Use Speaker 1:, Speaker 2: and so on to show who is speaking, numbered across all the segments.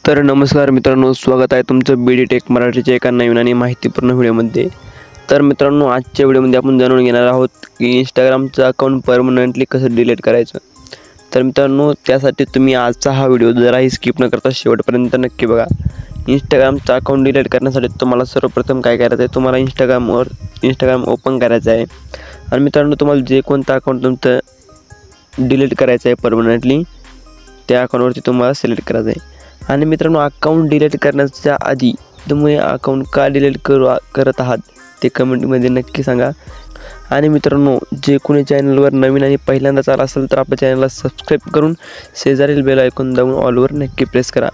Speaker 1: तर नमस्कार मित्रांनो, स्वागत आहे तुमचं बीडी टेक मराठीच्या एका नवीन आणि माहितीपूर्ण व्हिडिओमध्ये। तर मित्रांनो, आजच्या व्हिडिओमध्ये आपण जाणून घेणार आहोत की इंस्टाग्रामचं अकाउंट परमनंटली कसं डिलीट करायचं। तर मित्रांनो, त्यासाठी तुम्ही आजचा हा व्हिडिओ जराही स्किप न करता शेवटपर्यंत नक्की बघा। इंस्टाग्रामचं अकाउंट डिलीट करण्यासाठी तुम्हाला सर्वप्रथम काय करायचं आहे, तुम्हाला इंस्टाग्राम ओपन करायचं आहे। आणि मित्रांनो, तुम्हाला जे कोणतं अकाउंट तुमचं डिलीट करायचं आहे परमनंटली, त्या अकाउंटवरती तुम्हाला सिलेक्ट करायचं आहे। आणि मित्रांनो, अकाउंट डिलीट करण्याच्या आधी तुम्ही अकाउंट का डिलीट करत आहात ते कमेंटमध्ये नक्की सांगा। आणि मित्रांनो, जे कोणी चॅनलवर नवीन आणि पहिल्यांदाच आला असेल तर आपल्या चॅनलला सबस्क्राईब करून शेजारील बेल आयकॉन दाबून ऑलवर नक्की प्रेस करा,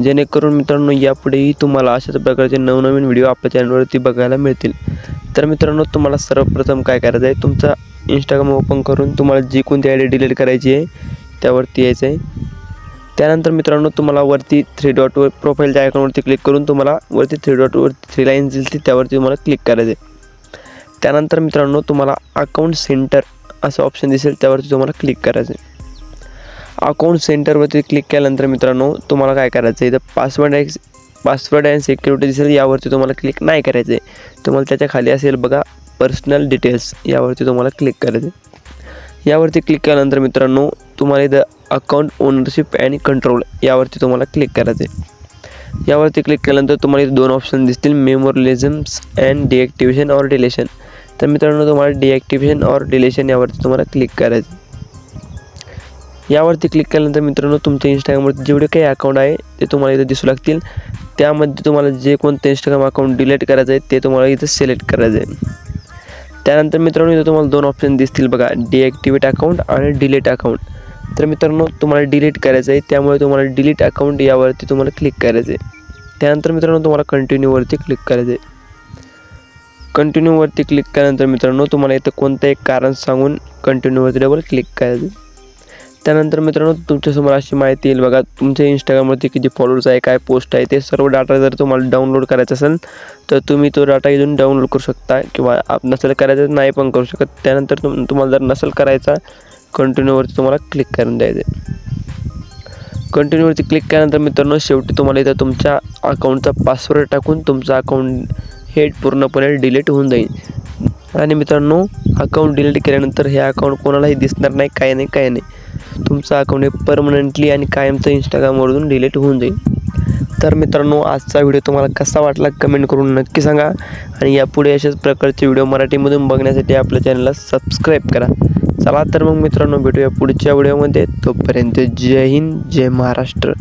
Speaker 1: जेणेकरून मित्रांनो यापुढेही तुम्हाला अशाच प्रकारचे नवनवीन व्हिडिओ आपल्या चॅनलवरती बघायला मिळतील। तर मित्रांनो, तुम्हाला सर्वप्रथम काय करायचं आहे, तुमचा इंस्टाग्राम ओपन करून तुम्हाला जी कोणती आयडी डिलीट करायची आहे त्यावरती यायचं आहे। त्यानंतर मित्रांनो, तुम्हाला वरती 3 डॉटवर प्रोफाईलच्या आयकॉनवरती क्लिक करून तुम्हाला वरती 3 डॉटवर 3 लाईन्स दिसतील त्यावरती तुम्हाला क्लिक करायचे। त्यानंतर मित्रांनो, तुम्हाला अकाउंट सेंटर असं ऑप्शन दिसेल त्यावरती तुम्हाला क्लिक करायचे। अकाउंट सेंटरवरती क्लिक केल्यानंतर मित्रांनो, तुम्हाला काय करायचं आहे, इथं पासवर्ड अँड सिक्युरिटी दिसेल यावरती तुम्हाला क्लिक नाही करायचं आहे। तुम्हाला त्याच्या खाली असेल बघा पर्सनल डिटेल्स, यावरती तुम्हाला क्लिक करायचं। यावरती क्लिक केल्यानंतर मित्रांनो, तुम्हाला इथं अकाउंट ओनरशिप अँड कंट्रोल यावरती तुम्हाला क्लिक करायचं आहे। यावरती क्लिक केल्यानंतर तुम्हाला इथे 2 ऑप्शन दिसतील, मेमोरियलिझम्स अँड डिॲक्टिवेशन ऑर डिलेशन। तर मित्रांनो, तुम्हाला डिॲक्टिवेशन ऑर डिलेशन यावरती तुम्हाला क्लिक करायचं। यावरती क्लिक केल्यानंतर मित्रांनो, तुमच्या इंस्टाग्रामवरती जेवढे काही अकाउंट आहे ते तुम्हाला इथे दिसू लागतील। त्यामध्ये तुम्हाला जे कोणतं इंस्टाग्राम अकाउंट डिलीट करायचं आहे ते तुम्हाला इथं सिलेक्ट करायचं आहे। त्यानंतर मित्रांनो, इथं तुम्हाला 2 ऑप्शन दिसतील बघा, डिॲक्टिवेट अकाउंट आणि डिलीट अकाउंट। तर मित्रांनो, तुम्हाला डिलीट करायचं आहे, त्यामुळे तुम्हाला डिलीट अकाउंट यावरती तुम्हाला क्लिक करायचं आहे। त्यानंतर मित्रांनो, तुम्हाला कंटिन्यूवरती क्लिक करायचं आहे। कंटिन्यूवरती क्लिक केल्यानंतर मित्रांनो, तुम्हाला इथं कोणतं एक कारण सांगून कंटिन्यूवरती डबल क्लिक करायचं आहे। त्यानंतर मित्रांनो, तुमच्यासमोर अशी माहिती येईल बघा, तुमच्या इंस्टाग्रामवरती किती फॉलोअर्स आहे, काय पोस्ट आहे, ते सर्व डाटा जर तुम्हाला डाउनलोड करायचा असेल तर तुम्ही तो डाटा इथून डाउनलोड करू शकता, किंवा नसेल करायचं नाही पण करू शकत। त्यानंतर तुम्हाला जर नसेल करायचा, कंटिन्यूवरती तुम्हाला क्लिक करून द्यायचं आहे। कंटिन्यूवरती क्लिक केल्यानंतर मित्रांनो, शेवटी तुम्हाला इथं तुमच्या अकाउंटचा पासवर्ड टाकून तुमचा अकाउंट हे पूर्णपणे डिलीट होऊन जाईल। आणि मित्रांनो, अकाउंट डिलीट केल्यानंतर हे अकाउंट कोणालाही दिसणार नाही, काय नाही। तुमचं अकाउंट हे परमनंटली आणि कायमचं इंस्टाग्रामवरून डिलीट होऊन जाईल। तर मित्रांनो, आजचा व्हिडिओ तुम्हाला कसा वाटला कमेंट करून नक्की सांगा। आणि यापुढे अशाच प्रकारचे व्हिडिओ मराठीमधून बघण्यासाठी आपल्या चॅनलला सबस्क्राईब करा। चला तर मग मित्रांनो, भेटूया पुढच्या व्हिडिओमध्ये। तोपर्यंत जय हिंद, जय महाराष्ट्र।